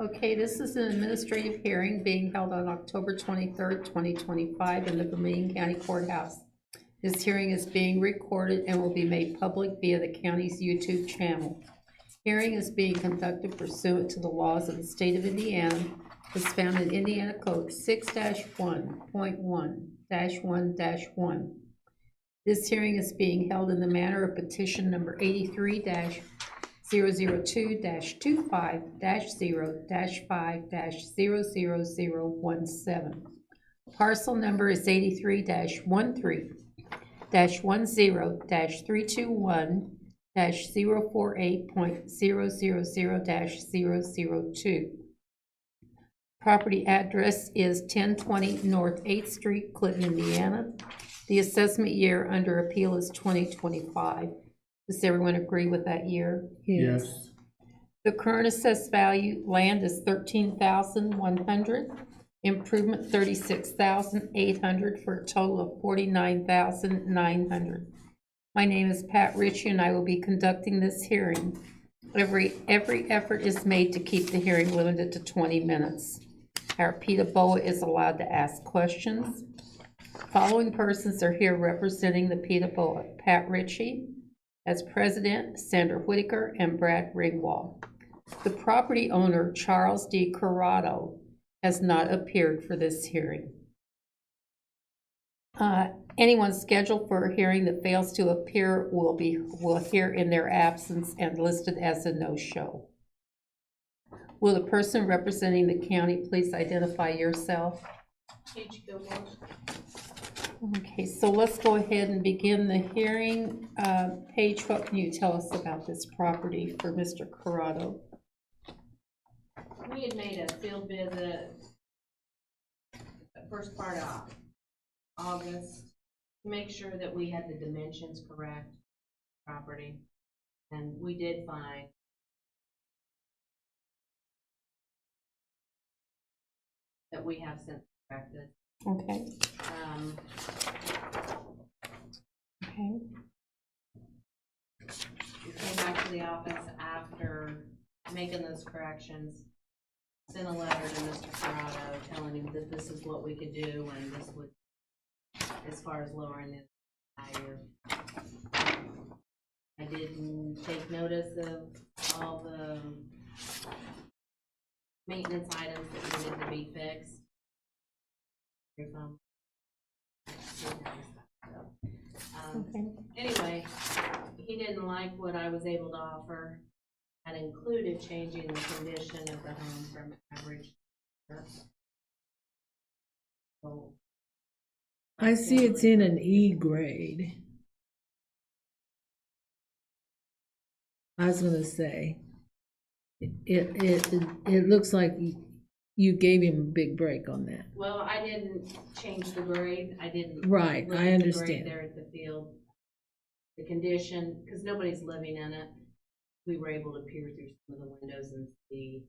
Okay, this is an administrative hearing being held on October 23rd, 2025 in the Vermillion County Courthouse. This hearing is being recorded and will be made public via the county's YouTube channel. Hearing is being conducted pursuant to the laws of the state of Indiana, as found in Indiana Code 6-1.1-1-1. This hearing is being held in the manner of petition number 83-002-25-0-5-00017. Parcel number is 83-10-328.048.000-002. Property address is 1020 North 8th Street, Clinton, Indiana. The assessment year under appeal is 2025. Does everyone agree with that year? Yes. The current assessed value, land is $13,100, improvement $36,800 for a total of $49,900. My name is Pat Ritchie and I will be conducting this hearing. Every effort is made to keep the hearing limited to 20 minutes. Our PTABOA is allowed to ask questions. Following persons are here representing the PTABOA: Pat Ritchie as president, Sandra Whitaker, and Brad Ringwald. The property owner, Charles D. Corrado, has not appeared for this hearing. Anyone scheduled for a hearing that fails to appear will hear in their absence and listed as a no-show. Will the person representing the county please identify yourself? Okay, so let's go ahead and begin the hearing. Paige, what can you tell us about this property for Mr. Corrado? We had made a field visit the first part of August to make sure that we had the dimensions correct, property, and we did find that we have since corrected. Okay. Okay. We came back to the office after making those corrections, sent a letter to Mr. Corrado telling him that this is what we could do and this would, as far as lowering the value. I didn't take notice of all the maintenance items that needed to be fixed. Okay. Anyway, he didn't like what I was able to offer. That included changing the condition of the home from average. So, I see it's in an E grade. I was gonna say, it looks like you gave him a big break on that. well, I didn't change the grade. I didn't. Right, look I at the understand. grade there at the field. The condition, because nobody's living in it, we were able to peer through some of the windows and see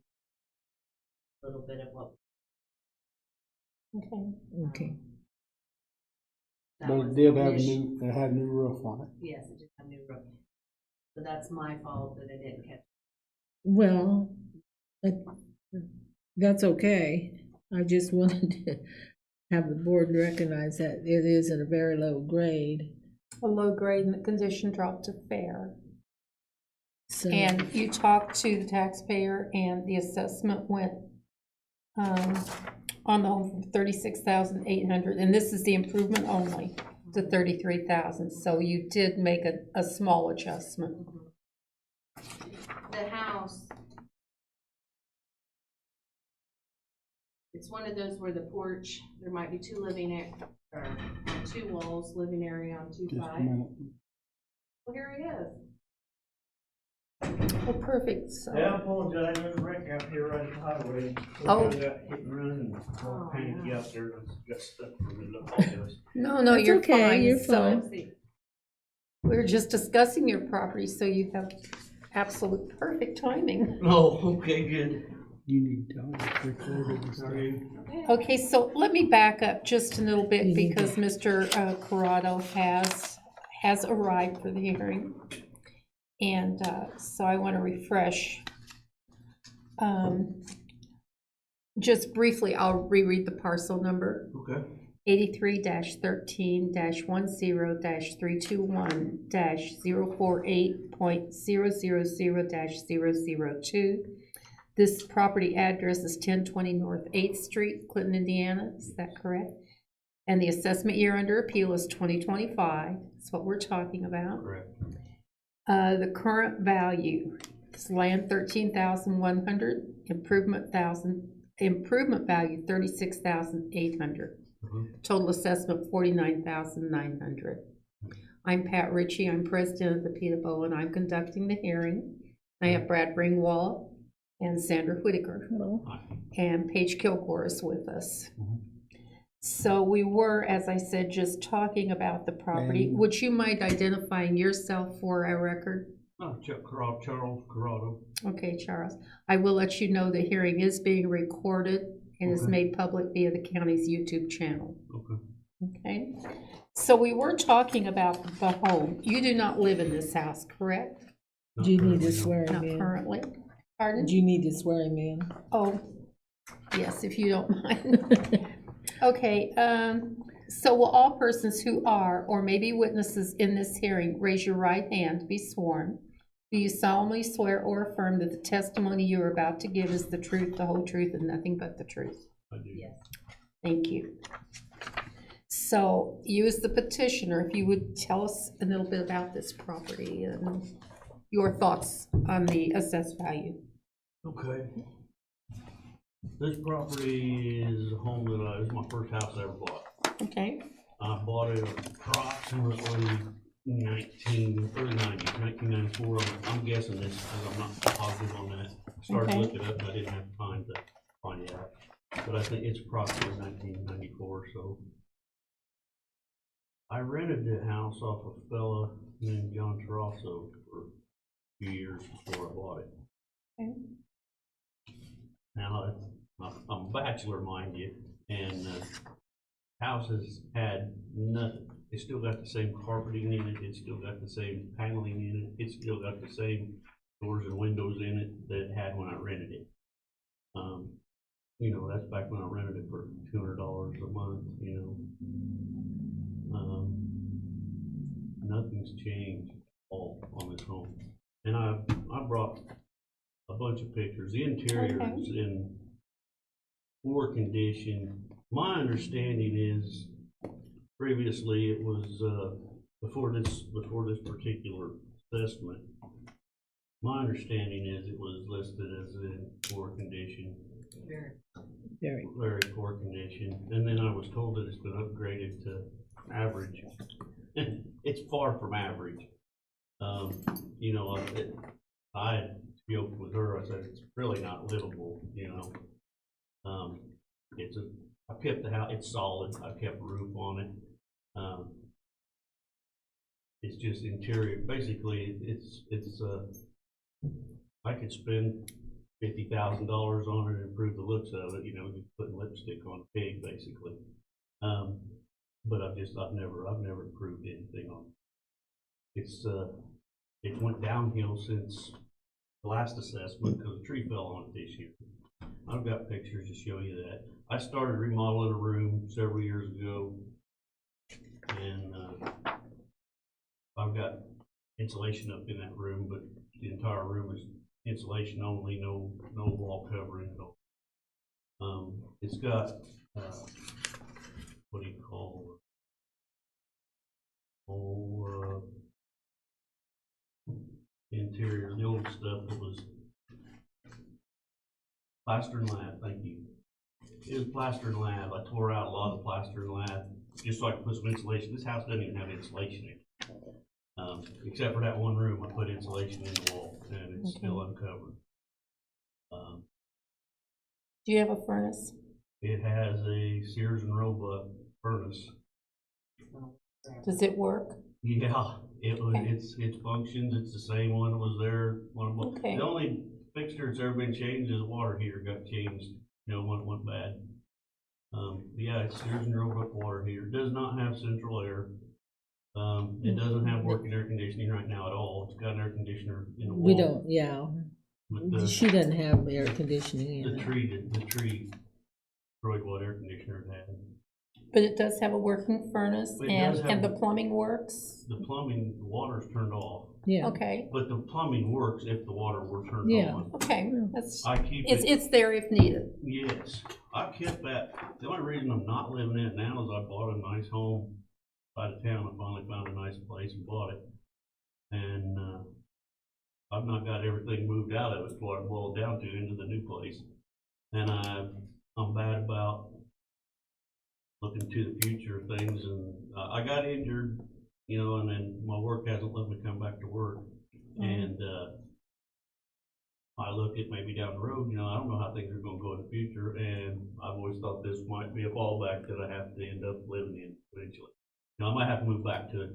a little bit of what. Okay. Okay. that But was it did the have condition. it had new roof on it. Yes, it did have new roof. So that's my fault that I didn't catch. Well, that's okay. I just wanted to have the board recognize that it is at a very low grade. A low grade and the condition dropped to fair. So, And you talked to the taxpayer and the assessment went on the home from $36,800, and this is the improvement only to $33,000. So you did make a small adjustment. The house, it's one of those where the porch, there might be two or two walls, living area on two Just a sides. minute. Well, here it is. Well, perfect. So Yeah, I apologize, there's a wreck out here right at the highway. Oh. I got hit and run and all panicky out there, and got stuck for a minute, apologize. no, That's you're okay, fine. you're So fine. Let's see. we're just discussing your property, so you have absolute perfect timing. Oh, okay, good. You need to record it and stuff. Sorry. Okay, so let me back up just a little bit because Mr. Corrado has arrived for the hearing. And so I want to refresh. Just briefly, I'll reread the parcel number. Okay. 83-13-10328.048.000-002. This property address is 1020 North 8th Street, Clinton, Indiana. Is that correct? And the assessment year under appeal is 2025. That's what we're talking about. Correct. The current value is land 13,100, improvement value 36,800. Total assessment 49,900. I'm Pat Ritchie. I'm president of the PTABOA, and I'm conducting the hearing. I have Brad Ringwald and Sandra Whitaker. Hello. And Paige Kilgore is with us. So we were, as I said, just talking about the property. And- Would you mind identifying yourself for our record? Charles Corrado. Okay, Charles. I will let you know the hearing is being recorded and is Okay. made public via the county's YouTube channel. Okay. Okay? So we were talking about the home. You do not live in this house, correct? Do you need to Not swear him Not in? currently. Pardon? Do you need to swear him in? Oh, yes, if you don't mind. Okay, so will all persons who are or may be witnesses in this hearing raise your right hand to be sworn? Do you solemnly swear or affirm that the testimony you are about to give is the truth, the whole truth, and nothing but the truth? I do. Yes. Thank you. So you as the petitioner, if you would tell us a little bit about this property and your thoughts on the assessed value. Okay. This property is a home that it was my first house I ever bought. Okay, I bought it approximately early 90s, 1994. I'm guessing this because I'm not positive on that. Started Okay. looking up, but I didn't have time to find it out. But I think it's approximately 1994, so. I rented the house off a fella named John Terrasso for a few years before I bought it. okay, Now, I'm a bachelor, mind you, and house has had nothing. It's still got the same carpeting in it, it's still got the same paneling in it, it's still got the same doors and windows in it that it had when I rented it. You know, that's back when I rented it for $200 a month, you know. Nothing's changed at all on this home. And I brought a bunch of pictures. The interior Okay. is in poor condition. My understanding is previously it was, before this particular assessment, my understanding is it was listed as in poor condition, Very. very poor condition. And then I was told that it's been upgraded to average. It's far from average. You know, I joked with her, I said, it's really not livable, you know. I kept the house, it's solid, I kept a roof on it. It's just interior, basically, I could spend $50,000 on it and improve the looks of it, you know, just putting lipstick on a pig, basically. But I've never improved anything on it. It went downhill since the last assessment because a tree fell on it this year. I've got pictures to show you that. I started remodeling a room several years ago, and I've got insulation up in that room, but the entire room is insulation only, no wall covering. It's got what do you call interior, the old stuff that was plaster and lab, thank you. It was plaster and lab. I tore out a lot of the plaster and lab just so I could put some insulation. This house doesn't even have insulation in it. Except for that one room, I put insulation in the wall and it's still uncovered. do you have a furnace? It has a Sears and Roebuck furnace. Does it work? Yeah, it functions. It's the same one that was there. Okay. The only fixture that's ever been changed is the water heater got changed, you know, when it went bad. Yeah, it's Sears and Roebuck water heater. It does not have central air. It doesn't have working air conditioning right now at all. It's got an air conditioner in the wall. We don't, yeah. But She doesn't have air conditioning in the it. tree destroyed what air conditioner it had. But it does have a working furnace It and, does have- and the plumbing works? The plumbing, the water's turned off, Yeah, Okay, but the plumbing works if the water were turned Yeah. on. okay, that's, I keep it's, it, it's there if needed. yes, I kept that. The only reason I'm not living in it now is I bought a nice home out of town. I finally found a nice place and bought it. And, I've not got everything moved out of it, what I boiled down to, into the new place. And I'm bad about looking to the future of things, and I got injured, you know, and then my work hasn't let me come back to work. And I look at maybe down the road, you know, I don't know how things are gonna go in the future, and I've always thought this might be a fallback that I have to end up living in eventually. Now, I might have to move back to it,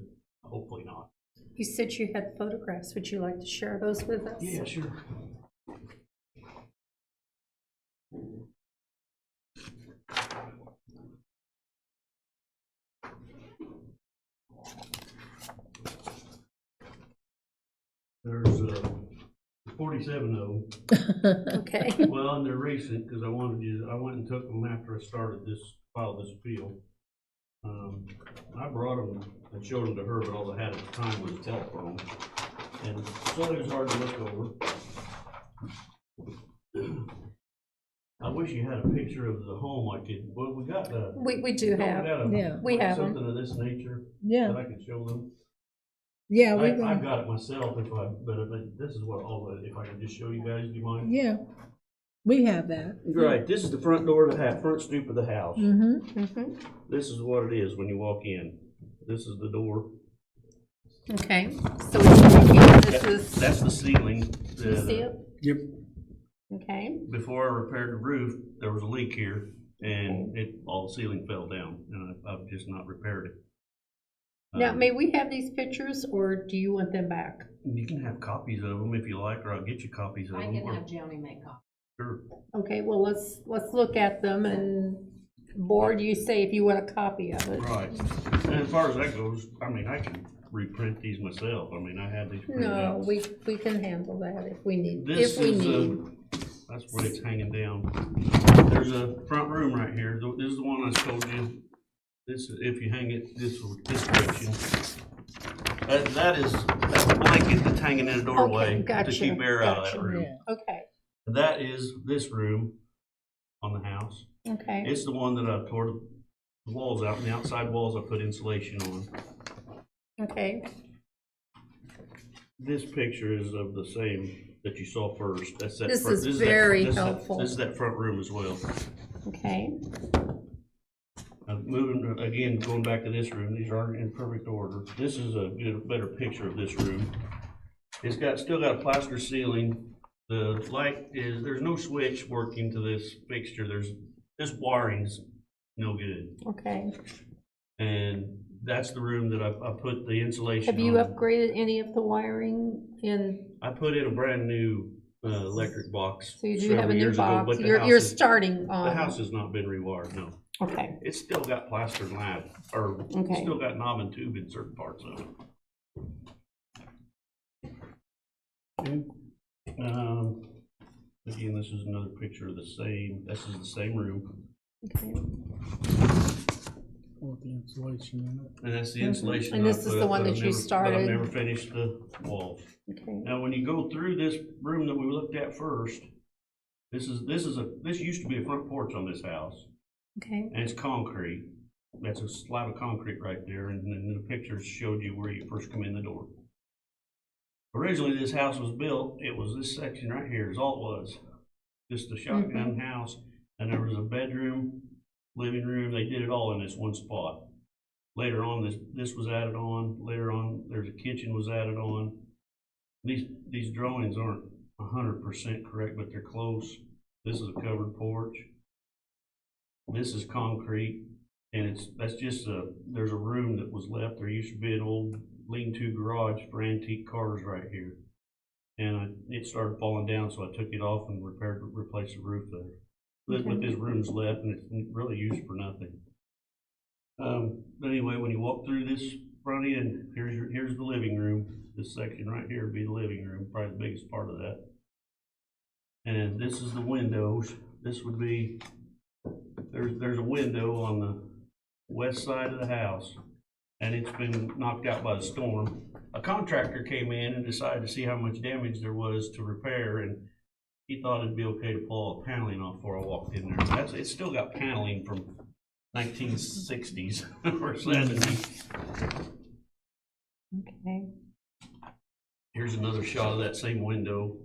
hopefully not. You said you had photographs. Would you like to share those with us? Yeah, sure. There's 47 of them. Okay, Well, and they're recent because I went and took them after I started filed this appeal. I brought them and showed them to her, but all I had at the time was a telephone. And so it was hard to look over. I wish you had a picture of the home I could, well, we got the. we do have, Yeah. we have them. Something of this nature yeah, that I could show them. yeah, I've got it myself but this is what if I could just show you guys, do you mind? yeah, we have that. Right, this is the front door of the front stoop of the house. Mm-hmm, Mhm. This is what it is when you walk in. This is the door. Okay, so this is, That's the ceiling. you see it? Yep. Okay, Before I repaired the roof, there was a leak here and all the ceiling fell down and I've just not repaired it. now, may we have these pictures, or do you want them back? You can have copies of them if you like, or I'll get you copies of I them. can or- have Joni make copies. Sure. Okay, well, let's look at them, and board, you say if you want a copy of it. Right. And as far as that goes, I mean, I can reprint these myself. I mean, I had these printed No, out. we can handle that if we need, This if we is, need. that's where it's hanging down. There's a front room right here. This is the one I told you. This, if you hang it this direction. That's the blanket that's hanging in the doorway Okay, to gotcha, keep air out of that gotcha. room. yeah. Okay, That is this room on the house. okay, It's the one that I tore the walls out, and the outside walls I put insulation on. okay, This picture is of the same that you saw first. That's that. This front- is that- very this helpful. This is that front room as well. okay, Moving, again, going back to this room, these aren't in perfect order. This is a better picture of this room. It's still got a plaster ceiling. The light is, there's no switch working to this fixture. This wiring's no good. okay. And that's the room that I put the insulation Have you on. upgraded any of the wiring in, I put in a brand new electric box. so you do several have a new years ago, box, but the you're house is- starting on. The house has not been rewired, no. Okay, It's still got plaster and lab, or Okay. still got knob and tube in certain parts of it. Okay. Again, this is another picture of this is the same room, okay. With the insulation in it. and that's the insulation. And that I this is put the up, one but that I've you never- But started? I've never finished the walls. Okay, Now, when you go through this room that we looked at first, this used to be a front porch on this house. okay, And it's concrete. That's a slab of concrete right there, and then the pictures showed you where you first come in the door. Originally, this house was built, it was this section right here is all it was. Just a shotgun house, and there was a bedroom, living room, they did it all in this one spot. Later on, this was added on, later on, there's a kitchen was added on. These drawings aren't 100% correct, but they're close. This is a covered porch. This is concrete, and there's a room that was left. There used to be an old lean-to garage for antique cars right here. And it started falling down, so I took it off and replaced the roof there. But this room's left, and it's really used for nothing. But anyway, when you walk through this front end, here's the living room. This section right here would be the living room, probably the biggest part of that. And this is the windows. This would be, there's a window on the west side of the house, and it's been knocked out by the storm. A contractor came in and decided to see how much damage there was to repair, and he thought it'd be okay to pull all the paneling off before I walked in there. It's still got paneling from 1960s or 70s. Okay. Here's another shot of that same window.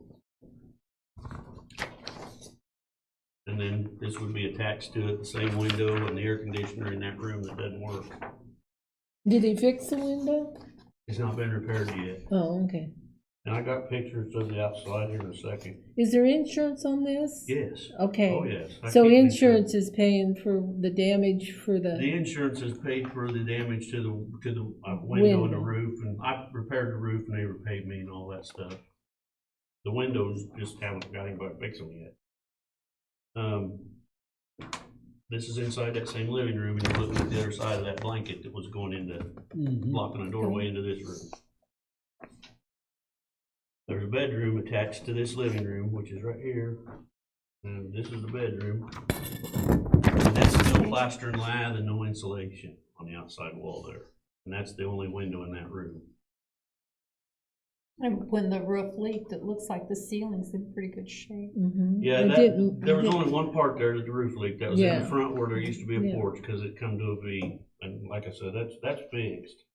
And then this would be attached to it, the same window and the air conditioner in that room that doesn't work. Did he fix the window? It's not been repaired yet. Oh, okay. And I got pictures of the outside here in a second. Is there insurance on this? Yes. Okay. Oh, yes. So insurance is paying for the damage for the. The insurance is paid for the damage to the window and the Window. roof, and I repaired the roof and they repaid me and all that stuff. The windows just haven't got anybody to fix them yet. This is inside that same living room, and you're looking at the other side of that blanket that was going into, blocking the doorway into this room. There's a bedroom attached to this living room, which is right here, and this is the bedroom. And that's still plaster and lath and no insulation on the outside wall there, and that's the only window in that room. And when the roof leaked, it looks like the ceiling's in pretty good shape. Yeah, there was only one part there that the roof leaked. That was in the front where there used to be a Yeah. porch, because it come to a V. And like I said, that's fixed.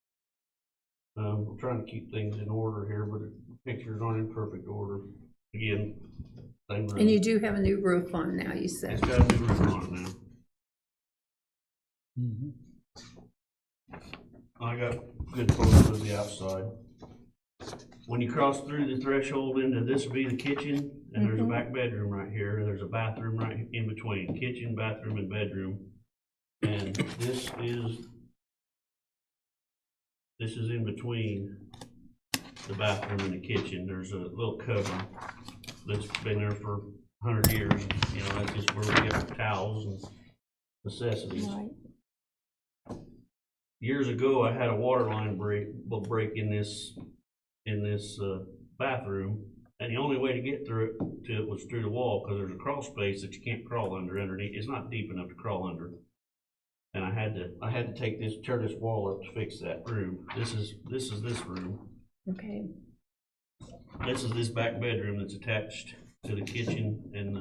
I'm trying to keep things in order here, but the pictures aren't in perfect order. Again, same room. And you do have a new roof on now, you said. It's got a new roof on it now. I got good photos of the outside. When you cross through the threshold into this would be the kitchen, and there's a back bedroom right here, and there's a bathroom right in between, kitchen, bathroom, and bedroom. And this is in between the bathroom and the kitchen. There's a little cover that's been there for 100 years. You know, that's just where we get towels and necessities. Right. Years ago, I had a water line break in this bathroom, and the only way to get through it was through the wall, because there's a crawl space that you can't crawl underneath. It's not deep enough to crawl under, and I had to tear this wall up to fix that room. This is this room. Okay. This is this back bedroom that's attached to the kitchen and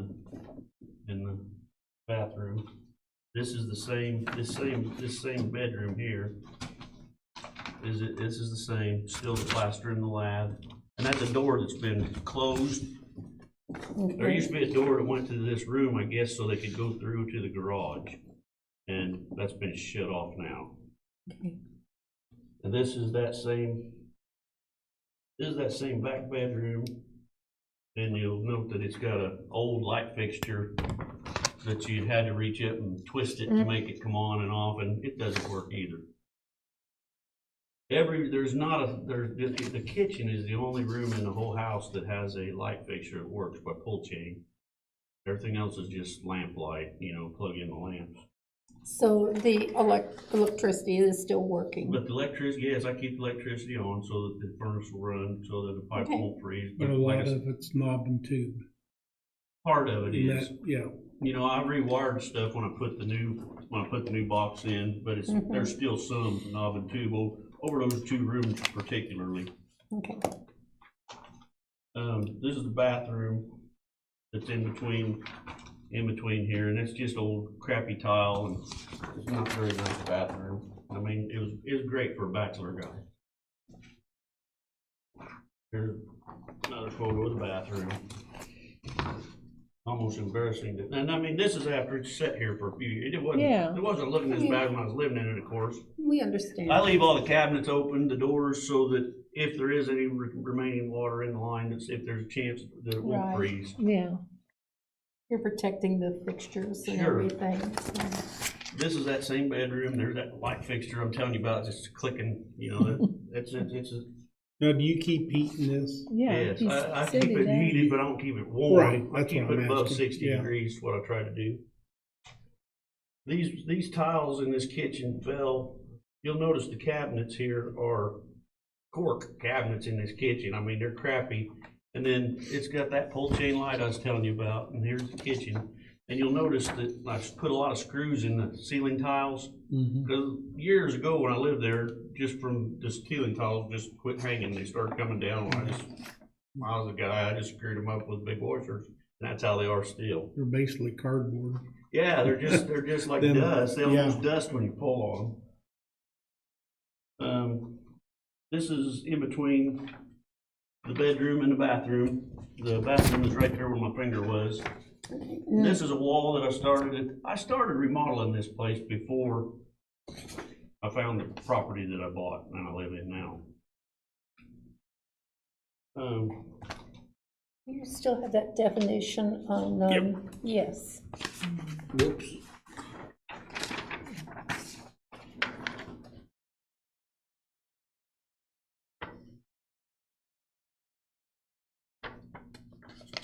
the bathroom. This is this same bedroom here. This is the same, still the plaster and the lath, and that's a door that's been closed. There used to be a door that went to this room, I guess, so they could go through to the garage, and that's been shut off now. Okay. And this is that same back bedroom, and you'll note that it's got an old light fixture that you'd had to reach up and twist it to make it come on and off, and it doesn't work either. The kitchen is the only room in the whole house that has a light fixture that works by pull chain. Everything else is just lamp light, you know, plug in the lamps. So the electricity is still working? But the electricity, yes, I keep the electricity on so that the furnace will run, so that the pipe won't freeze. But a lot of it's knob and tube. Part of it is. Yeah. You know, I rewired stuff when I put the new box in, but there's still some knob and tube over those two rooms particularly. Okay. This is the bathroom that's in between here, and it's just old crappy tile, and it's not a very nice bathroom. I mean, it was great for a bachelor guy. Here's another photo of the bathroom. Almost embarrassing and I mean, this is after it's sat here for a few years. It wasn't looking as bad when I was living in it, of course. We understand. I leave all the cabinets open, the doors, so that if there is any remaining water in the line, if there's a chance that it won't Right. freeze. Yeah. You're protecting the fixtures and Sure. everything. So. This is that same bedroom. There's that light fixture I'm telling you about, just clicking, you know, it's Now, do you keep heating this? Yeah. yes, I keep it down. heated, but I don't keep it warm. Right, I that's keep what it I'm above asking. 60 Yeah. degrees is what I try to do. These tiles in this kitchen fell you'll notice the cabinets here are cork cabinets in this kitchen. I mean, they're crappy. And then it's got that pull chain light I was telling you about, and here's the kitchen. And you'll notice that I've put a lot of screws in the ceiling tiles. Because years ago when I lived there, just from the ceiling tiles just quit hanging, they started coming down. I was a guy, I just screwed them up with big washers, and that's how they are still. They're basically cardboard. Yeah, they're just like dust. They almost dust when you pull on them. This is in between the bedroom and the bathroom. The bathroom is right there where my finger was. This is a wall that I started remodeling this place before I found the property that I bought and I live in now. You still have that definition on, Yep. yes. Whoops.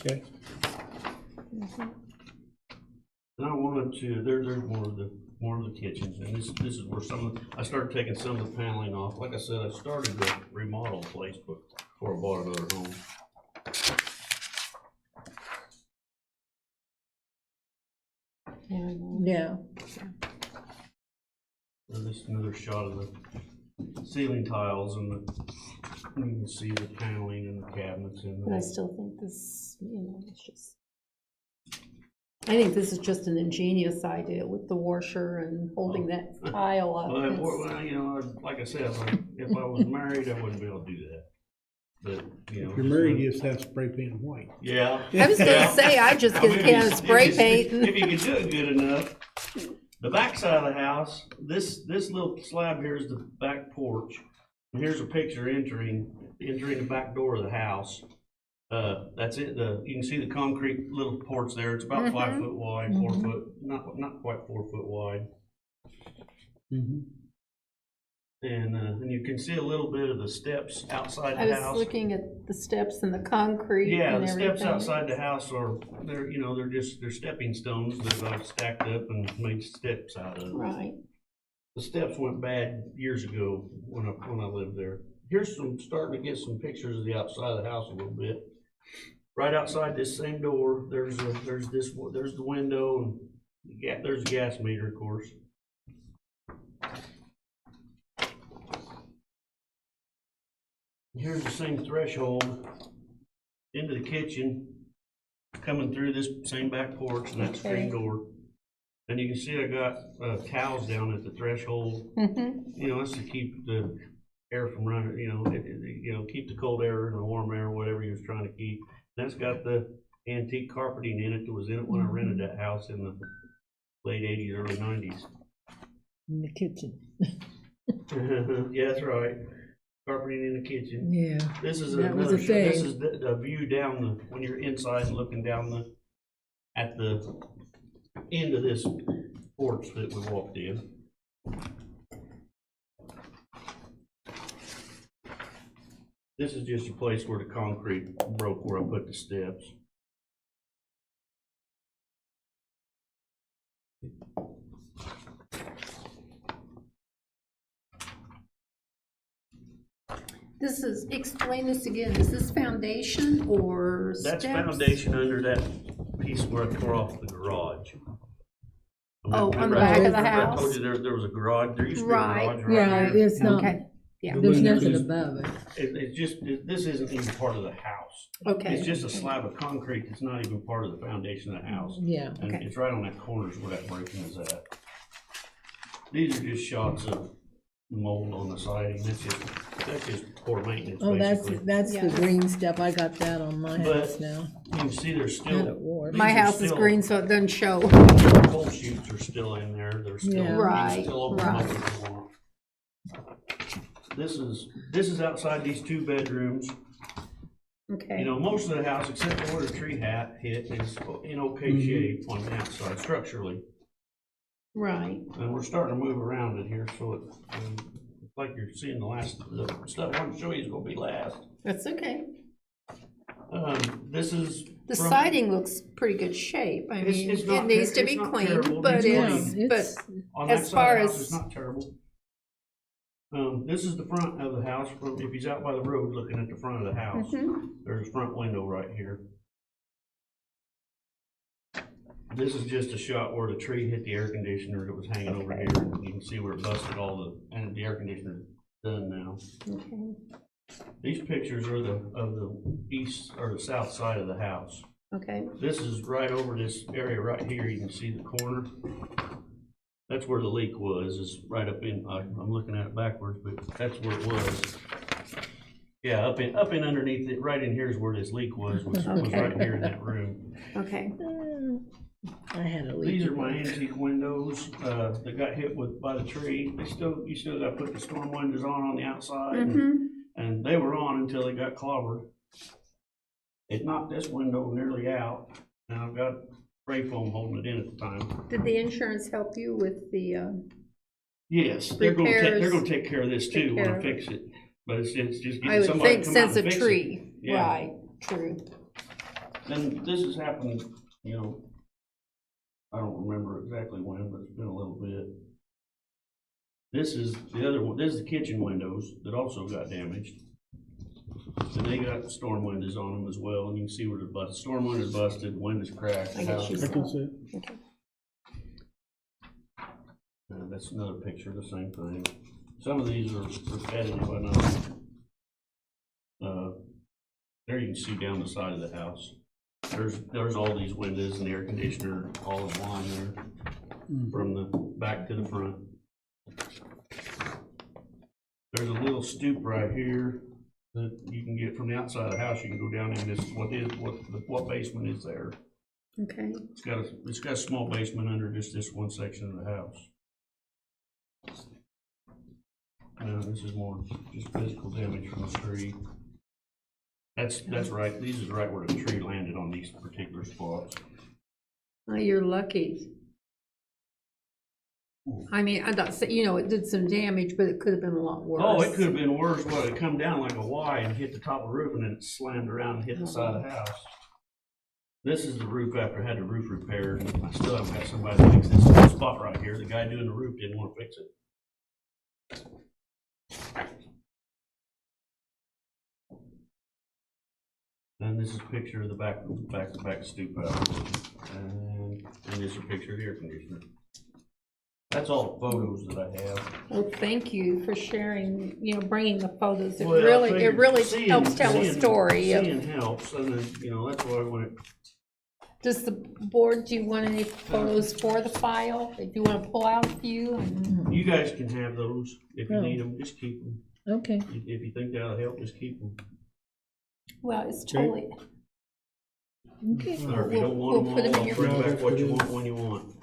Okay. And I wanted to, there's more of the kitchens, and this is where I started taking some of the paneling off. Like I said, I started to remodel the place before I bought another home. Yeah. And this is another shot of the ceiling tiles, and you can see the paneling and the cabinets in But I there. still think this, it's just, I think this is just an ingenious idea with the washer and holding that tile up. Well, It's- like I said, if I was married, I wouldn't be able to do that. But, If you're married, you just have spray paint white. Yeah. I was gonna say, I just get a can of spray paint. If you can do it good enough. The back side of the house, this little slab here is the back porch. And here's a picture entering the back door of the house. That's it. You can see the concrete little porch there. It's about 5 foot wide, 4 foot, not quite 4 foot wide. And you can see a little bit of the steps outside I the was house. looking at the steps and the concrete Yeah, and the everything. steps outside the house they're stepping stones that I've stacked up and made steps out of. Right. The steps went bad years ago when I lived there. Here's starting to get some pictures of the outside of the house a little bit. Right outside this same door, there's the window, and there's a gas meter, of course. Here's the same threshold into the kitchen, coming through this same back porch and that screen door. And you can see I got towels down at the threshold. That's to keep the air from running, keep the cold air and the warm air, whatever you was trying to keep. That's got the antique carpeting in it that was in it when I rented that house in the late 80s, early 90s. In the kitchen. Yeah, that's right. Carpeting in the kitchen. Yeah. This is That was another a shot. thing. This is the view down when you're inside and looking down at the end of this porch that we walked in. This is just a place where the concrete broke where I put the steps. Explain this again, is this foundation or steps? That's foundation under that piece where I tore off the garage. Oh, on the Remember back of the I house? told you there was a garage, there used to be a Right. garage right Yeah, there. it's not, Okay, yeah, there's When nothing there's- above it. It's just, this isn't even part of the house. okay. It's just a slab of concrete that's not even part of the foundation of the house. Yeah. And Okay. it's right on that corner is where that breaking is at. These are just shots of mold on the siding. That's just poor maintenance, Oh, basically. that's the Yeah. green stuff. I got that on my But- house now. You can see there's Not at still, war. these My are house is still- green, so it doesn't show. the coal chutes are still in there. They're still, Yeah. you can Right, still open them up right. if you want. This is outside these 2 bedrooms. Okay, Most of the house, except for where the tree hit, is in okay shape on the outside structurally. right. And we're starting to move around in here, so it's like you're seeing the stuff I want to show you is gonna be last. That's okay. This is. The from- siding looks pretty good shape. I It's- mean, it's it not needs to it's be not cleaned, terrible. but It's Yeah, it's, clean. but it's, On as that side far of the house, as- it's not terrible. This is the front of the house, from, if he's out by the road looking at the front of the house, Mhm. there's a front window right here. This is just a shot where the tree hit the air conditioner that was hanging over here. You can see where it busted all the, and the air conditioner's done now. Okay, These pictures are of the east or the south side of the house. okay, This is right over this area right here. You can see the corner. That's where the leak was, is right up in, I'm looking at it backwards, but that's where it was. Yeah, up in underneath it, right in here is where this leak was Okay. right here in that room. okay, I had a leak. These are my antique windows, that got hit by the tree. You still gotta put the storm windows on the outside. And they were on until they got clobbered. It knocked this window nearly out, and I've got spray foam holding it in at the time. Did the insurance help you with the, Yes, they're gonna Repairs. take care of this too Take when care I of fix it, but it's just I getting would somebody think to come out since and a fix it. tree, Yeah. right, true. And this has happened, you know, I don't remember exactly when, but it's been a little bit. This is the other one, this is the kitchen windows that also got damaged. And they got storm windows on them as well, and you can see where the storm windows busted, windows cracked. I guess you I can saw. see it. Okay. That's another picture, the same thing. Some of these are repetitive, I know. There you can see down the side of the house. There's all these windows and the air conditioner all in line there, from the back to the front. There's a little stoop right here that you can get from the outside of the house. You can go down in this, what basement is there. Okay, It's got a small basement under just this one section of the house. This is more just physical damage from the tree. That's right, these is right where the tree landed on these particular spots. well, you're lucky. I mean, I'm not saying, you know, it did some damage, but it could have been a lot worse. Oh, it could have been worse. Well, it come down like a Y and hit the top of the roof, and then it slammed around and hit the side of the house. This is the roof after I had the roof repaired, and I still haven't got somebody to fix this spot right here. The guy doing the roof didn't want to fix it. And this is a picture of the back stoop out. And this is a picture of the air conditioner. That's all the photos that I have. Well, thank you for sharing, you know, bringing the photos. It Well, I really figured helps tell a story. Seeing helps, and then, you know, that's why I went. Does the board, do you want any photos for the file? If you want to pull out a few? and- You guys can have those. If you Oh. need them, just keep them. Okay, If you think that'll help, just keep them. Well, it's totally, okay. Or if you don't We'll want them put 'em all, in I'll your- bring No, back that's what you good. want when you want.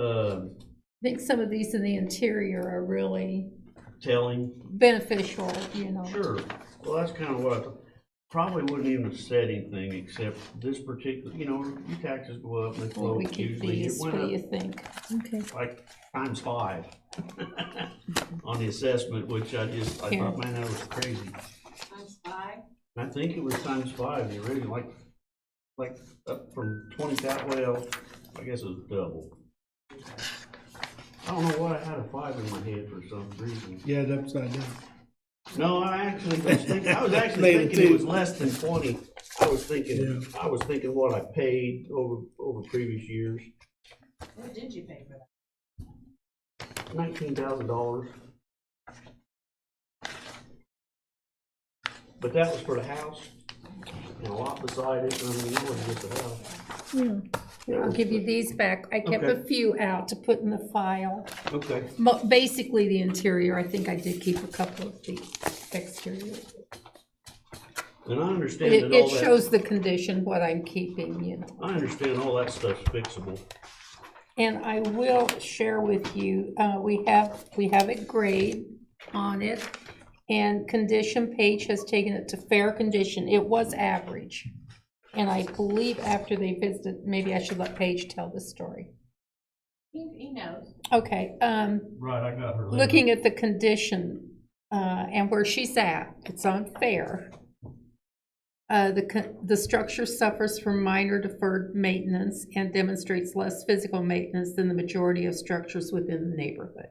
I think some of these in the interior are really Telling, beneficial, you know. sure. Well, that's kind of what I probably wouldn't even have said anything except this particular, you know, your taxes go up and they Well, float we keep usually. It these, went what do you up think? Okay. like times 5 on the assessment, which I Here. thought, man, that was crazy. Times 5? I think it was times 5, the original, like up from 20,000, well, I guess it was double. I don't know why I had a 5 in my head for some reason. Yeah, it's upside down. No, I was actually Made it thinking it too. was less than 20. I was thinking what I paid over previous years, What did you pay for that? $19,000. But that was for the house and a lot beside it. I mean, it wasn't just the house. Yeah. Here, I'll give you these back. I kept a Okay. few out to put in the file. Okay. Basically the interior, I think I did keep a couple of the exterior. And I understand It, that all it that. shows the condition, what I'm keeping, you know. I understand all that stuff's fixable. And I will share with you, we have it grade on it, and condition Paige has taken it to fair condition. It was average. And I believe after they visited, maybe I should let Paige tell the story. He knows. Okay, Right, I got her. letter. looking at the condition, and where she's at, it's unfair. The structure suffers from minor deferred maintenance and demonstrates less physical maintenance than the majority of structures within the neighborhood.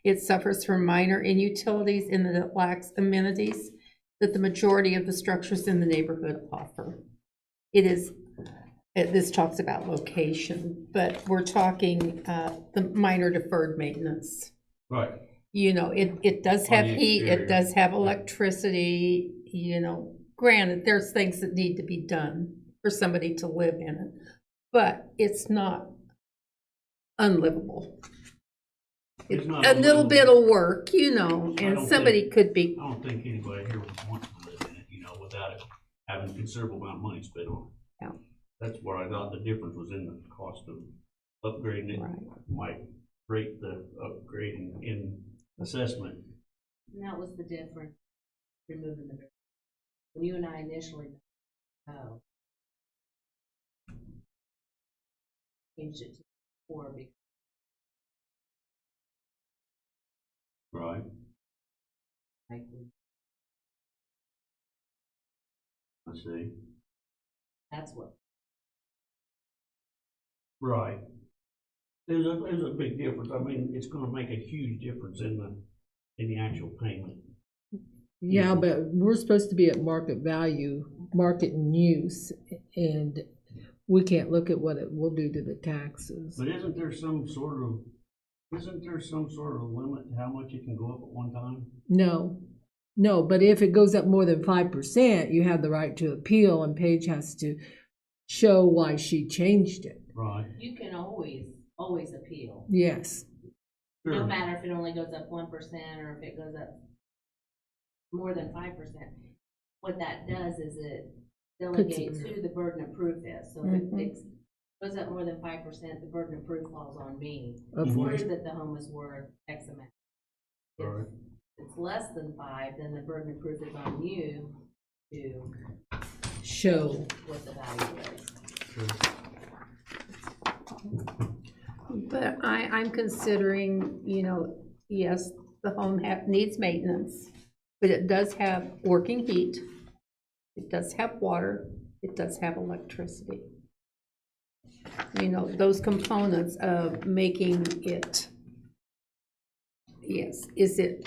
It suffers from minor inutilities in that it lacks amenities that the majority of the structures in the neighborhood offer. This talks about location, but we're talking the minor deferred maintenance. Right. You know, it does On have the heat, it exterior. does have electricity, you know, granted, there's things that need to be done for somebody to live in it, but it's not unlivable. It's not A little unlivable. bit of work, you know, I and don't somebody could be, I don't think anybody here would want to live in it, you know, without it having a considerable amount of money spent on it. Yeah. That's where I thought the difference was in the cost of upgrading it. right, Might rate the upgrading in assessment. And that was the difference, removing the, when you and I initially, changed it to 4 because Right. like, I see. that's what, Right. There's a big difference. I mean, it's gonna make a huge difference in the actual payment. Yeah, but we're supposed to be at market value, market and use, and we can't look at what it will do to the taxes. But isn't there some sort of limit to how much it can go up at one time? No, but if it goes up more than 5%, you have the right to appeal, and Paige has to show why she changed it. Right. you can always appeal. Yes, No Sure. matter if it only goes up 1% or if it goes up more than 5%. What that does is it delegates who the burden of proof is. So if it goes up more than 5%, the burden of proof falls on me. of To course. prove that the home is worth X amount. If Right. it's less than 5, then the burden of proof is on you to Show. what the value is. Sure. but I'm considering, you know, yes, the home needs maintenance, but it does have working heat, it does have water, it does have electricity. You know, those components of making it, yes, is it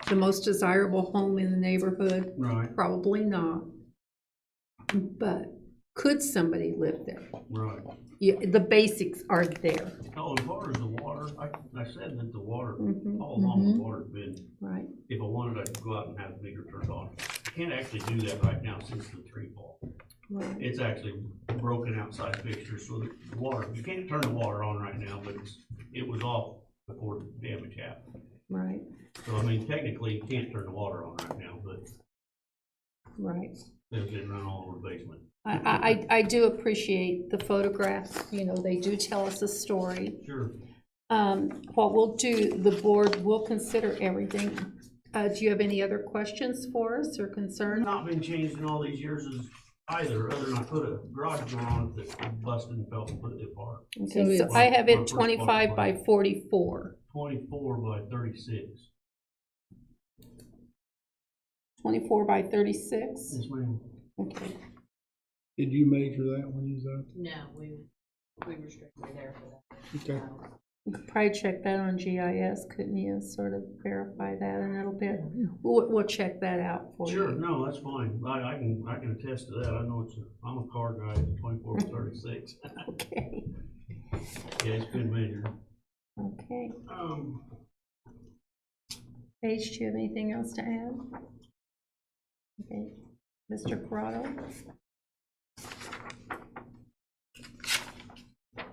the most desirable home in the neighborhood? Right. Probably not. But could somebody live there? Right. Yeah, the basics are there, Oh, as far as the water, I said that the water, Mhm. all along the water's been, right? if I wanted, I could go out and have the meter turned on. I can't actually do that right now since the tree fall. Right. It's actually broken outside fixtures, so the water, you can't turn the water on right now, but it was off before the damage happened. Right, So, I mean, technically, you can't turn the water on right now, but right. it's been running all over the basement. I do appreciate the photographs, you know, they do tell us a story. Sure. What we'll do, the board will consider everything. Do you have any other questions for us or concerns? Not been changed in all these years either, other than I put a garage door on it that busted and fell completely apart. Okay, so it's- I have Well, it 25 by 44. 24 by 36. 24 by 36? Yes, ma'am. Okay, Did you measure that when you was out No, we were strictly there for that. there? Okay. you could probably check that on GIS, couldn't you, sort of verify that a little bit? We'll check that out for you. Sure, no, that's fine. I can attest to that. I know I'm a car guy, it's 24 by 36. Okay, Yeah, it's been measured. okay. Paige, do you have anything else to add? Okay, Mr. Corrado?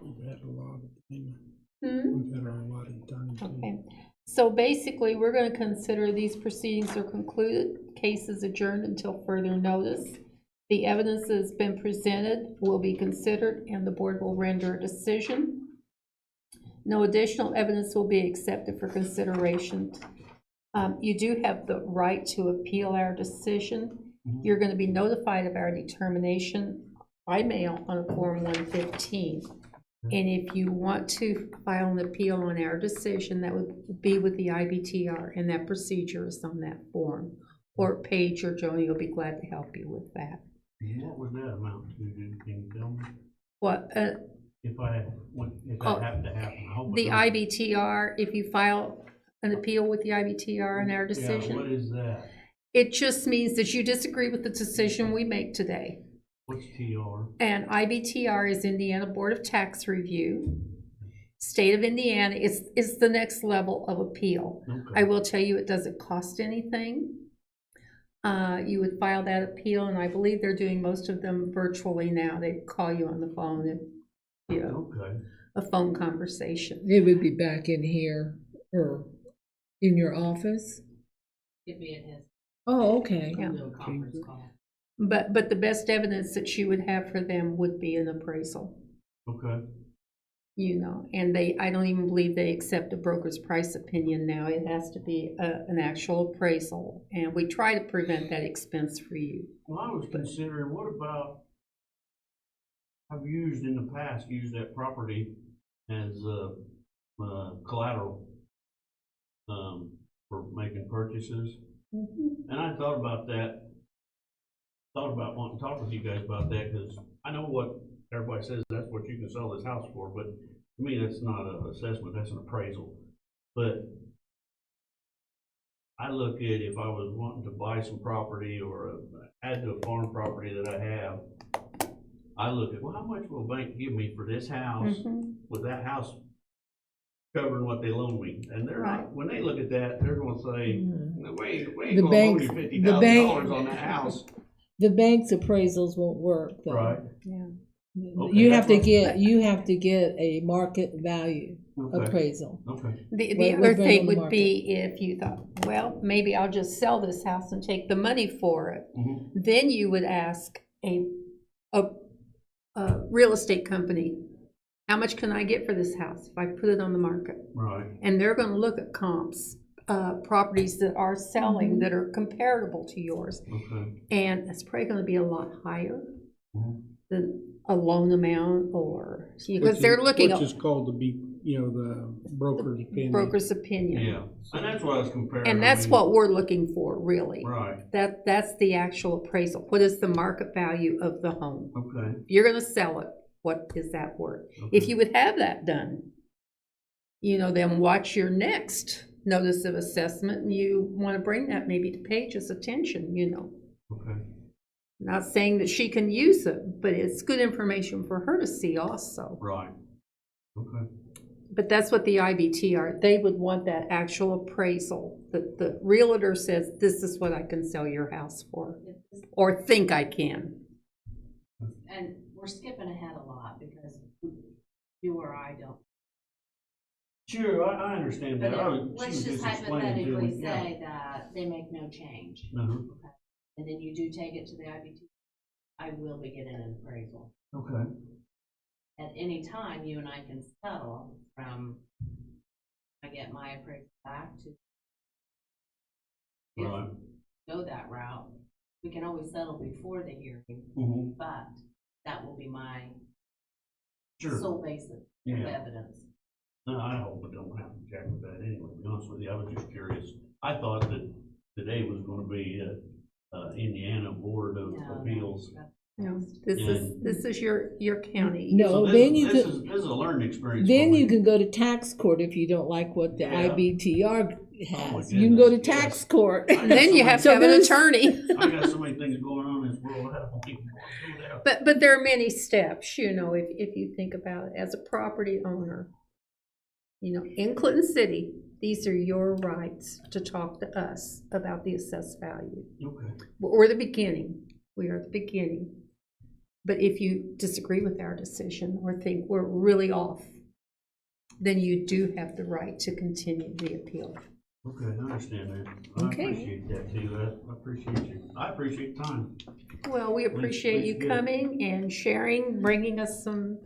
We've had a lot of time. Hmm? We've had a lot of time. too. Okay, so basically, we're gonna consider these proceedings are concluded, case is adjourned until further notice. The evidence that has been presented will be considered and the board will render a decision. No additional evidence will be accepted for consideration. You do have the right to appeal our decision. You're gonna be notified of our determination by mail on a Form 115. And if you want to file an appeal on our decision, that would be with the IBTR, and that procedure is on that form. or Paige or Joni will be glad to help you with that. What would that amount to? Can you tell me? What, If Oh, that happened to happen, I hope it the don't. IBTR, if you file an appeal with the IBTR in our Yeah, decision, what is that? it just means that you disagree with the decision we make today. What's TR? And IBTR is Indiana Board of Tax Review. State of Indiana is the next level of appeal. Okay. I will tell you, it doesn't cost anything. You would file that appeal, and I believe they're doing most of them virtually now. They call you on the phone and, you know, Okay. a phone conversation. It would be back in here or in your office? It'd be in his, Oh, okay. Yeah. no conference call. But the best evidence that you would have for them would be an appraisal, Okay. you know, and I don't even believe they accept a broker's price opinion now. It has to be an actual appraisal, and we try to prevent that expense for you. Well, I was considering, what about, I've used in the past, used that property as collateral for making purchases. And I thought about that, thought about wanting to talk with you guys about that, because I know what everybody says, that's what you can sell this house for, but to me, that's not an assessment, that's an appraisal. But I look at if I was wanting to buy some property or add to a farm property that I have, I look at, well, how much will a bank give me for this house, with that house covering what they loan me? And they're Right. not, when they look at that, they're gonna say, we ain't The gonna loan banks- you the $50,000 on that house. The bank's appraisals won't work though. Right. Yeah. Okay, You have to that's get a market value Okay. appraisal. Okay. The What- other what brand thing on the would be if you thought, well, maybe I'll just sell this house and take the money for it. Mhm. Then you would ask a real estate company, how much can I get for this house if I put it on the market? Right. And they're gonna look at comps, properties that are selling that are comparable to yours. Okay. And it's probably gonna be a lot higher Mhm. than a loan amount or, because Which they're is- looking Which at is called the broker's opinion. broker's opinion. Yeah, and that's what I was comparing. And I that's mean, what we're looking for, really. Right, That's the actual appraisal. What is the market value of the home? okay. If you're gonna sell it, what is that worth? Okay. If you would have that done, you know, then watch your next notice of assessment, and you wanna bring that maybe to Paige's attention, you know. Okay. Not saying that she can use it, but it's good information for her to see also. Right. Okay. But that's what the IBTR, they would want that actual appraisal, that the realtor says, this is what I can sell your house for, or think I can. And we're skipping ahead a lot because you or I don't. Sure, I understand that. I was, she Let's was just explaining to hypothetically me, yeah. say that they make no change, Uh-huh. and then you do take it to the IBT. I will be getting an appraisal. Okay. At any time, you and I can settle from, I get my appraisal back to. If Right. we go that route, we can always settle before the hearing, Mm-hmm. but that will be my Sure. sole basis of Yeah. evidence. No, I hope I don't have to check with that anyway, to be honest with you. I was just curious. I thought that today was gonna be, Indiana Board of No, Appeals. No, this is your county. No. So this- then you this could- is- This is a learning experience. Then for me. you can go to tax court if you don't like what the Yeah. IBTR has. my You can go to goodness, yes. tax court. I- Then you have to So have an there's- attorney. I got so many things going on in this world, I don't even want to do that. But there are many steps, you know, if you think about it, as a property owner. You know, in Clinton City, these are your rights to talk to us about the assessed value. Okay. We're the beginning. We are the beginning. But if you disagree with our decision or think we're really off, then you do have the right to continue the appeal. Okay, I understand that. I Okay. appreciate that too. I appreciate you. I appreciate time. Well, we appreciate you good. coming and sharing, bringing us some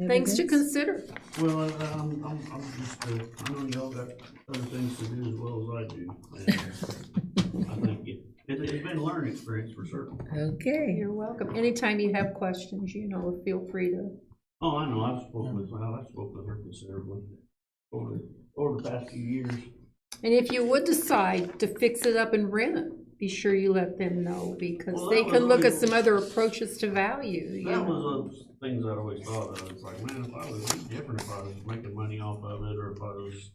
things to Evidence. consider. Well, I'm just, I know y'all got other things to do as well as I do. And I think it's been a learning experience for certain. Okay. You're welcome. Anytime you have questions, you know, feel free to. Oh, I know. I've spoken with her considerably over the past few years. And if you would decide to fix it up and rent it, be sure you let them know, because Well, they that can was look at always- some other approaches to value, you That know. was those things I always thought of. It's like, man, if I was different, if I was making money off of it, or if I was,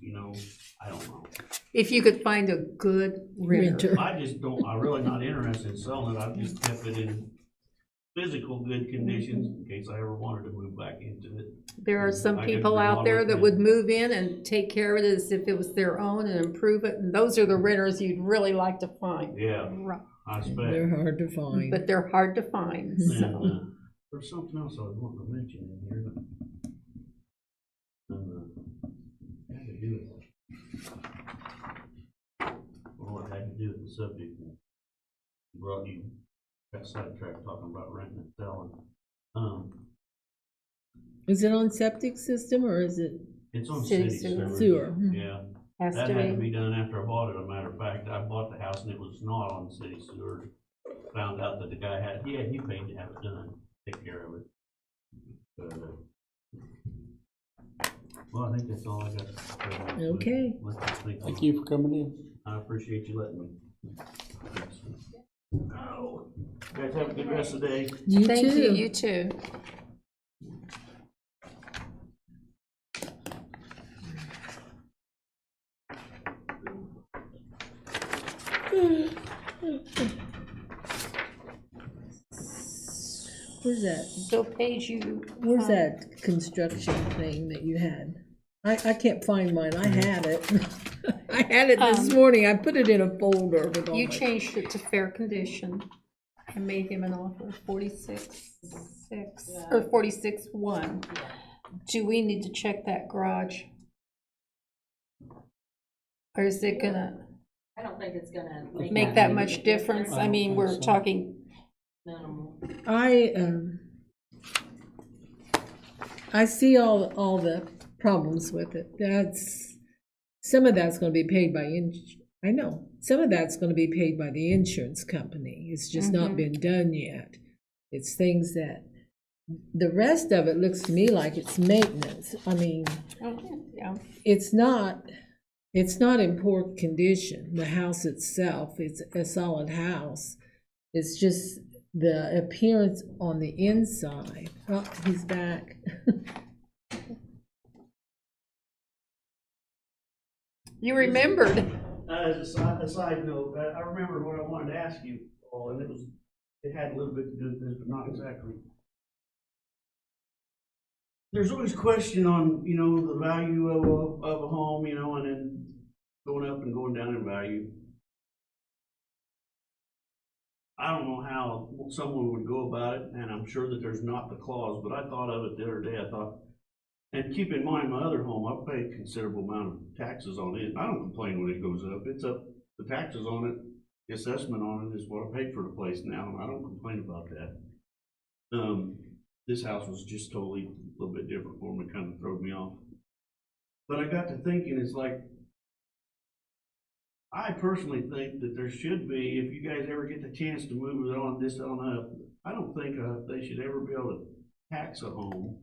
I don't know. If you could find a good renter. Renter. I just don't, I'm really not interested in selling it. I've just kept it in physical good conditions in case I ever wanted to move back into it. There are some I could people out there remodel it that and- would move in and take care of it as if it was their own and improve it, and those are the renters you'd really like to find. Yeah, Right. I They're expect. hard to find. But they're hard to find, And, so. there's something else I was wanting to mention in here. Had to do it. Well, it had to do with the subject. You got sidetracked talking about renting and selling. Is it on septic system or is it It's on City city sewer. sewer? Yeah, Has that to had to be. be done after I bought it. As a matter of fact, I bought the house and it was not on city sewer. Found out that the guy he paid to have it done, take care of it. But, well, I think that's all I got. Okay. Thank you for coming in. I appreciate you letting me. Oh, guys have a good rest of the day. You Thank too. you, you too. Where's that? So Paige, you. Where's that construction thing that you had? I can't find mine. I had it. I had it this morning. I put it in a folder with all You my. changed it to fair condition and made him an offer of 46.6 or 46.1. Do we need to check that garage? Or is it gonna I don't think it's gonna make that much difference? I mean, we're talking, Minimal. I see all the problems with it. Some of that's gonna be paid by I know, some of that's gonna be paid by the insurance company. It's just not been done yet. It's things that, the rest of it looks to me like it's maintenance. I mean, yeah, it's not in poor condition. The house itself, it's a solid house. It's just the appearance on the inside. Oh, he's back. you remembered. As a side note, I remember what I wanted to ask you, Paul, and it had a little bit to do with this, but not exactly. There's always question on, the value of a home, and then going up and going down in value. I don't know how someone would go about it, and I'm sure that there's not the clause, but I thought of it the other day. I thought, and keep in mind, my other home, I pay a considerable amount of taxes on it. I don't complain when it goes up. It's up, the taxes on it, the assessment on it is what I paid for the place now, and I don't complain about that. This house was just totally a little bit different for me, kind of threw me off. But I got to thinking, it's like, I personally think that there should be, if you guys ever get the chance to move it on this on up, I don't think they should ever be able to tax a home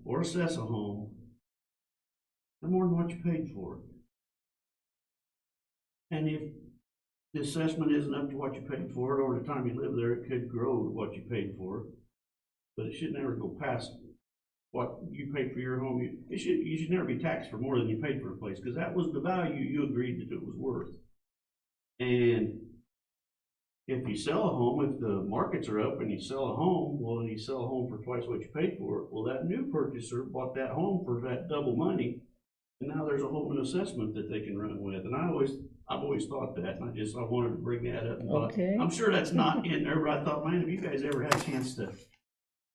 or assess a home for more than what you paid for it. And if the assessment isn't up to what you paid for it, or the time you live there, it could grow to what you paid for it. But it should never go past what you paid for your home. You should never be taxed for more than you paid for the place, because that was the value you agreed that it was worth. And if you sell a home, if the markets are up and you sell a home, well, and you sell a home for twice what you paid for it, well, that new purchaser bought that home for that double money, and now there's a whole new assessment that they can run with. And I've always thought that, and I wanted to bring that up. And Okay. I'm sure that's not in there, but I thought, man, if you guys ever had a chance to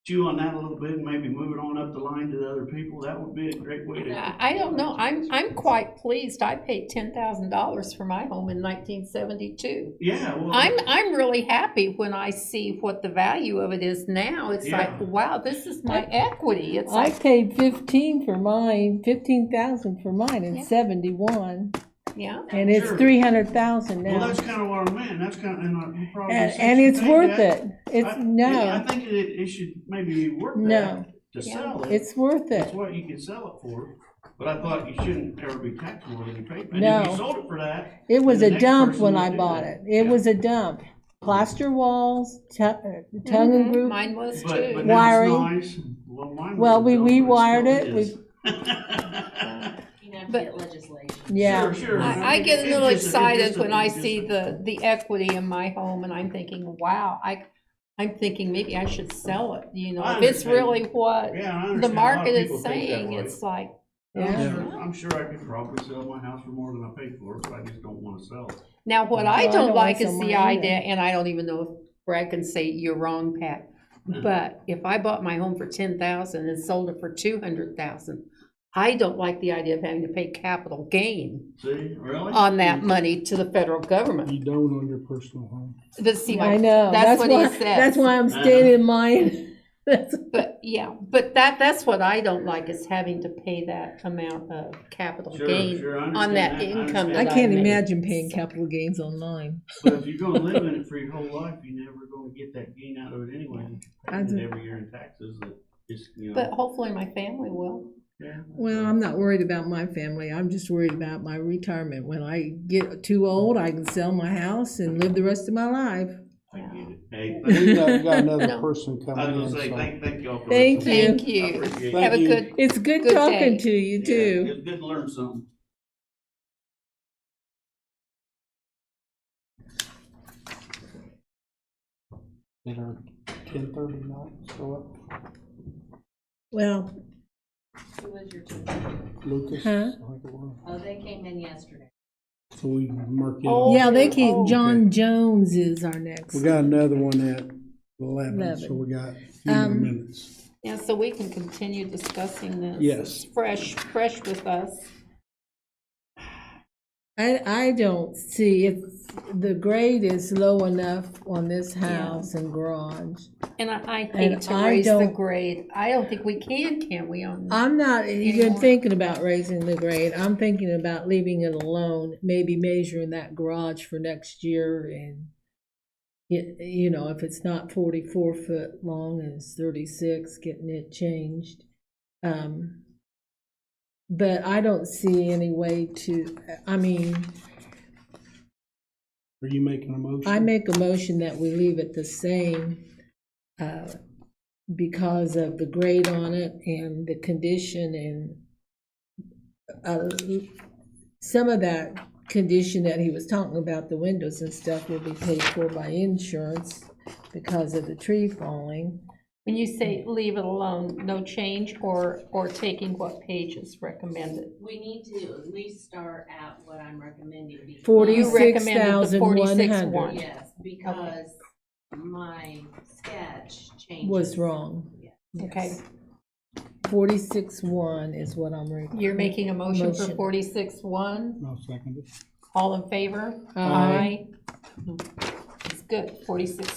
chew on that a little bit and maybe move it on up the line to the other people, that would be a great way to. I don't know, I'm quite pleased. I paid $10,000 for my home in 1972. Yeah, well. I'm really happy when I see what the value of it is now. It's Yeah. like, wow, this is my equity. It's I like, paid 15,000 for mine in Yeah. 71, yeah. and it's Sure. 300,000 Well, now. that's kind of what I meant. That's kind of, and you probably. And it's worth it. It's, I think it should maybe be worth No. that to Yeah. sell it. it's worth That's it. what you can sell it for. But I thought you shouldn't ever be taxed more than you paid. And No. if you sold it for that. It was then a the next dump person when would I do bought that. it. It Yeah. was a dump. Plaster walls, tongue and group. Mine was But too. now Wiring. it's nice. Well, mine Well, we was built, but rewired still it. is. You have to But- get legislation. Yeah. Sure. I get a It's little just excited when I it's just see a- the equity in my home, and I'm thinking, wow, I'm thinking maybe I should sell it, you know, I if it's understand. really what Yeah, I the understand. A lot market of people is think that saying, way. it's like, Yeah. I'm sure I could probably sell my house for more than I paid for it, but I just don't wanna sell it. now what Well, I I don't don't like want is some the either. idea, and I don't even know if Brad can say you're wrong, Pat. But if I bought my home for 10,000 and sold it for 200,000, I don't like the idea of having to pay capital gain See, really? on that money to the federal government. You don't on your personal home. But see, I know. that's what why, he said. That's why I'm staying in mine. That's- But, yeah, but that's what I don't like, is having to pay that amount of capital Sure, gain sure, I on that understand that. I income understand that I I can't made. imagine paying capital gains on mine. But if you're gonna live in it for your whole life, you're never gonna get that gain out of it anyway. You're I paying do. it every year in taxes that just, you know. But hopefully my family will. Yeah. Well, I'm not worried about my family. I'm just worried about my retirement. When I get too old, I can sell my house and live the rest of my life. I get it. Hey, We got another No. person I coming was in, gonna say, so. thank y'all for Thank listening. you. Thank you. I appreciate Have a you. good, It's good Good talking day. to you, Yeah, too. it's good to learn something. Did our 10:30 not show up? Well, Who was your two? Lucas? Huh? I think it was. Oh, they came in yesterday. So we mark it Oh, off. yeah, they can't. Oh, John Jones is our next. We got another one at 11, so 11. we got a few more minutes. yeah, so we can continue discussing this. Yes. It's fresh with us. I don't see if the grade is low enough on this house and garage. And I And hate to I raise the don't- grade. I don't think we can we, on? I'm not even Anymore. thinking about raising the grade. I'm thinking about leaving it alone, maybe measuring that garage for next year and, you know, if it's not 44 foot long and it's 36, getting it changed. But I don't see any way to, I mean, Are you making a motion? I make a motion that we leave it the same because of the grade on it and the condition and some of that condition that he was talking about, the windows and stuff, will be paid for by insurance because of the tree falling. When you say leave it alone, no change, or taking what page is recommended? We need to at least start at what I'm recommending. because- 46,100 Yes, because my sketch changes. was wrong. Okay, 46,1 is what I'm reading. you're making a motion for Motion. 46-1. I'll second it. All in favor? Aye. It's good, 46